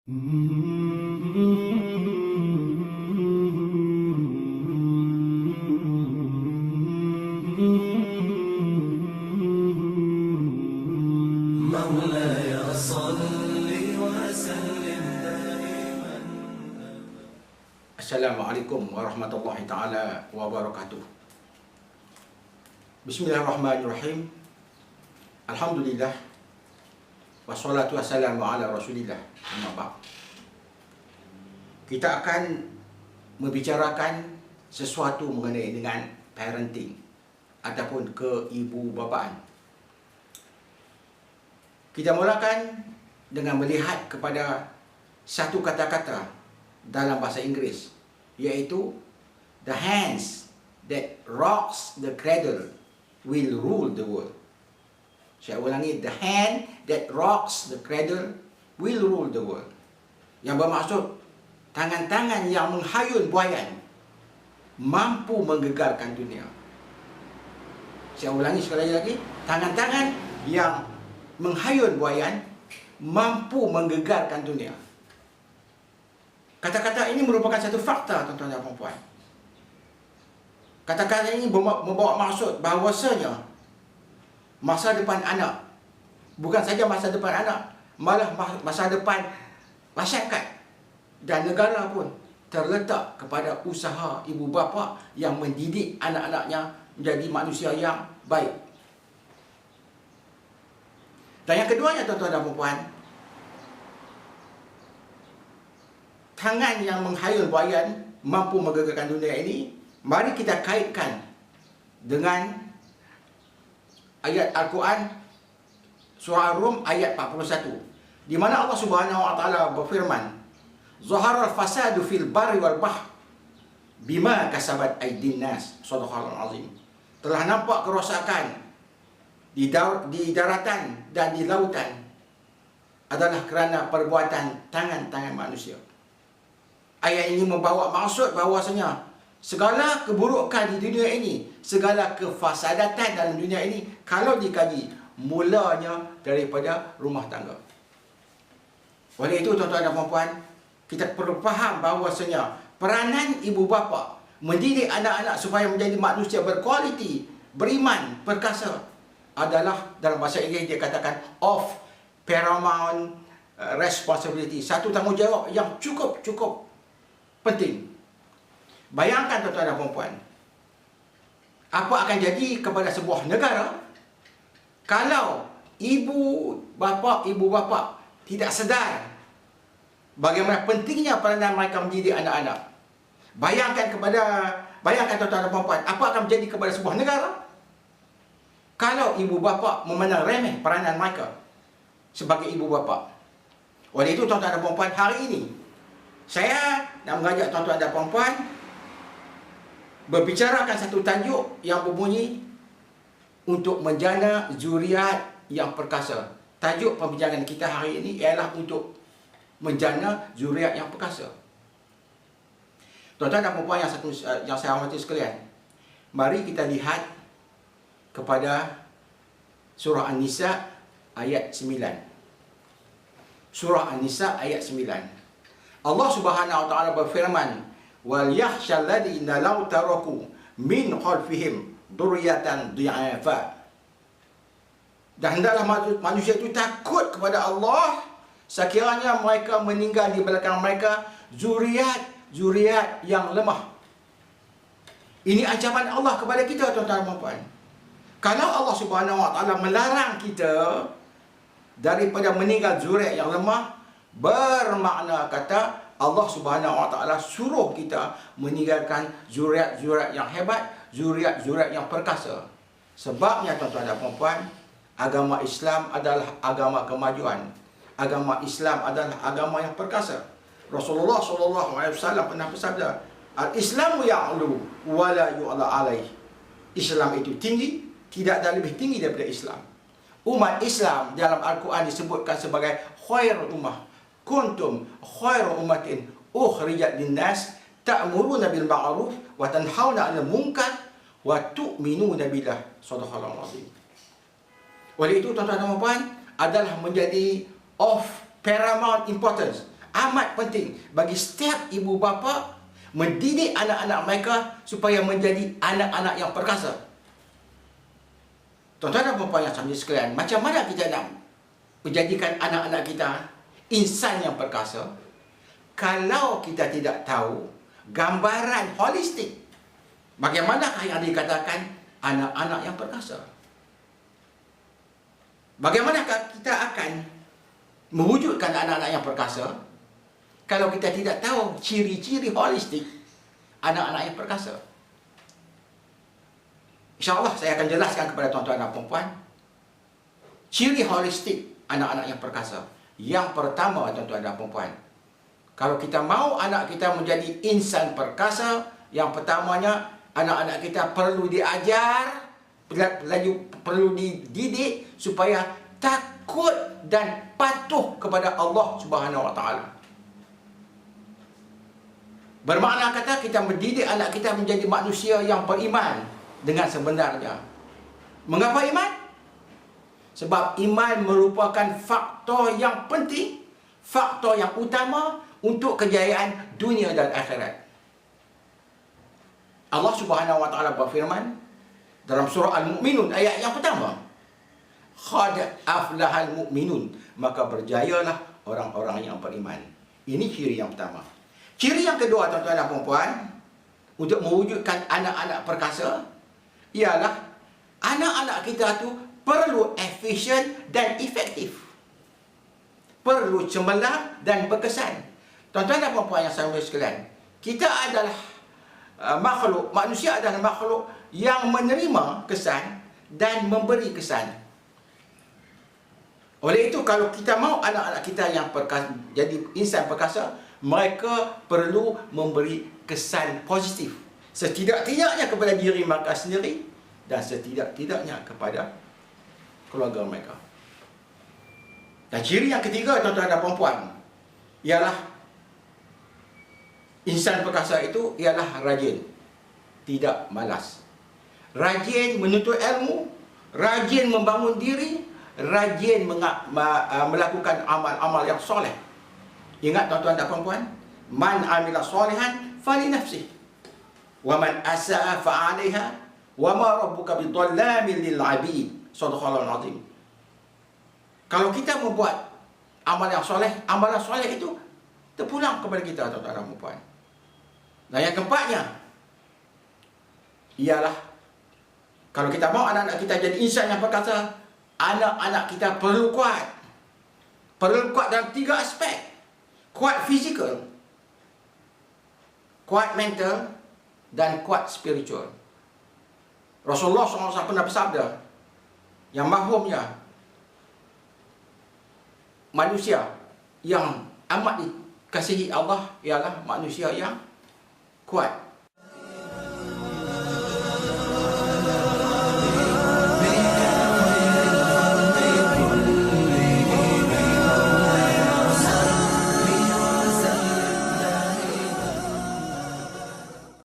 مولاي صل وسلم دائما. Assalamualaikum warahmatullahi taala wabarakatuh. Bismillahirrahmanirrahim. Alhamdulillah. Wassalatu wassalamu ala Rasulillah. Amma ba'd. Kita akan membicarakan sesuatu mengenai dengan parenting ataupun keibubapaan. Kita mulakan dengan melihat kepada satu kata-kata dalam bahasa Inggeris, iaitu the hands that rocks the cradle will rule the world. Saya ulangi, the hand that rocks the cradle will rule the world. Yang bermaksud tangan-tangan yang menghayun buaian mampu menggegarkan dunia. Saya ulangi sekali lagi, tangan-tangan yang menghayun buaian mampu menggegarkan dunia. Kata-kata ini merupakan satu fakta, tuan-tuan dan puan-puan. Kata-kata ini membawa maksud bahawasanya masa depan anak, bukan saja masa depan anak, malah masa depan masyarakat dan negara pun terletak kepada usaha ibu bapa yang mendidik anak-anaknya menjadi manusia yang baik. Dan yang keduanya, tuan-tuan dan puan-puan, tangan yang menghayun buaian mampu menggegarkan dunia ini, mari kita kaitkan dengan ayat Al-Quran surah Ar-Rum ayat 41, di mana Allah Subhanahu wa taala berfirman, "Zaharal fasadu fil barri wal bahr bima kasabat aydin nas." Shadaqallahul azim. Telah nampak kerosakan di daratan dan di lautan adalah kerana perbuatan tangan-tangan manusia. Ayat ini membawa maksud bahawasanya segala keburukan di dunia ini, segala kefasadatan dalam dunia ini, kalau dikaji, mulanya daripada rumah tangga. Oleh itu, tuan-tuan dan puan-puan, kita perlu faham bahawasanya peranan ibu bapa mendidik anak-anak supaya menjadi manusia berkualiti, beriman, perkasa adalah dalam bahasa Inggeris dia katakan of paramount responsibility, satu tanggungjawab yang cukup penting. Bayangkan, tuan-tuan dan puan-puan, apa akan jadi kepada sebuah negara kalau ibu bapa tidak sedar bagaimana pentingnya peranan mereka mendidik anak-anak. Bayangkan, tuan-tuan dan puan-puan, apa akan menjadi kepada sebuah negara kalau ibu bapa memandang remeh peranan mereka sebagai ibu bapa. Oleh itu, tuan-tuan dan puan-puan, hari ini saya nak mengajak tuan-tuan dan puan-puan berbicarakan satu tajuk yang berbunyi untuk menjana zuriat yang perkasa. Tajuk pembincangan kita hari ini ialah untuk menjana zuriat yang perkasa. Tuan-tuan dan puan-puan yang saya hormati sekalian, mari kita lihat kepada surah An-Nisa ayat 9. Surah An-Nisa ayat 9. Allah Subhanahu wa taala berfirman, wal yakhshal ladina law taraku min khalfihim dzurriyyatan dhi'afa. Dan hendaklah manusia itu takut kepada Allah sekiranya mereka meninggal di belakang mereka zuriat yang lemah. Ini ancaman Allah kepada kita, tuan-tuan dan puan. Kalau Allah Subhanahu wa taala melarang kita daripada meninggal zuriat yang lemah, bermakna kata Allah Subhanahu wa taala suruh kita meninggalkan zuriat-zuriat yang hebat, zuriat-zuriat yang perkasa. Sebabnya, tuan-tuan dan puan-puan, agama Islam adalah agama kemajuan. Agama Islam adalah agama yang perkasa. Rasulullah SAW pernah bersabda, "Al-Islamu ya'lu wa la yu'la alaih." Islam itu tinggi, tidak ada lebih tinggi daripada Islam. Umat Islam dalam Al-Quran disebutkan sebagai khairul ummah. Kuntum khairu ummatin ukhrijat linnas ta'muruna bil ma'ruf wa tanhauna 'anil munkar wa tu'minuna billah. Shadaqallahul azim. Oleh itu, tuan-tuan dan puan, adalah menjadi of paramount importance, amat penting bagi setiap ibu bapa mendidik anak-anak mereka supaya menjadi anak-anak yang perkasa. Tuan-tuan dan puan-puan yang sama sekalian, macam mana kita nak menjadikan anak-anak kita insan yang perkasa kalau kita tidak tahu gambaran holistik bagaimanakah yang dikatakan anak-anak yang perkasa? Bagaimanakah kita akan mewujudkan anak-anak yang perkasa kalau kita tidak tahu ciri-ciri holistik anak-anak yang perkasa? InsyaAllah saya akan jelaskan kepada tuan-tuan dan puan-puan ciri holistik anak-anak yang perkasa. Yang pertama, tuan-tuan dan puan-puan, kalau kita mahu anak kita menjadi insan perkasa, yang pertamanya anak-anak kita perlu diajar, perlu dididik supaya takut dan patuh kepada Allah Subhanahu Wa Taala. Bermakna kata kita mendidik anak kita menjadi manusia yang beriman dengan sebenarnya. Mengapa iman? Sebab iman merupakan faktor yang penting, faktor yang utama untuk kejayaan dunia dan akhirat. Allah Subhanahu Wa Taala berfirman dalam surah Al-Mu'minun ayat yang pertama, "Qad aflahal mu'minun," maka berjayalah orang-orang yang beriman. Ini ciri yang pertama. Ciri yang kedua, tuan-tuan dan puan-puan, untuk mewujudkan anak-anak perkasa ialah anak-anak kita tu perlu efisien dan efektif. Perlu cemerlang dan berkesan. Tuan-tuan dan puan-puan yang saya sekalian, kita adalah manusia adalah makhluk yang menerima kesan dan memberi kesan. Oleh itu, kalau kita mahu anak-anak kita yang jadi insan perkasa, mereka perlu memberi kesan positif. Setidak-tidaknya kepada diri mereka sendiri dan setidak-tidaknya kepada keluarga mereka. Dan ciri yang ketiga, tuan-tuan dan puan-puan, ialah insan perkasa itu ialah rajin, tidak malas. Rajin menuntut ilmu, rajin membangun diri, rajin melakukan amal-amal yang soleh. Ingat tuan-tuan dan puan-puan, man amila solihan fali nafsih wa man asaa fa 'alaiha wa ma rabbuka bidhallamin lil 'abid. Shadaqallahul 'azim. Kalau kita membuat amal yang soleh, amalan soleh itu terpulang kepada kita, tuan-tuan dan puan. Dan yang keempatnya ialah kalau kita mahu anak-anak kita jadi insan yang perkasa, anak-anak kita perlu kuat. Perlu kuat dalam 3 aspek. Kuat fizikal, kuat mental, dan kuat spiritual. Rasulullah SAW pernah bersabda, yang mahfumnya manusia yang amat dikasihi Allah ialah manusia yang kuat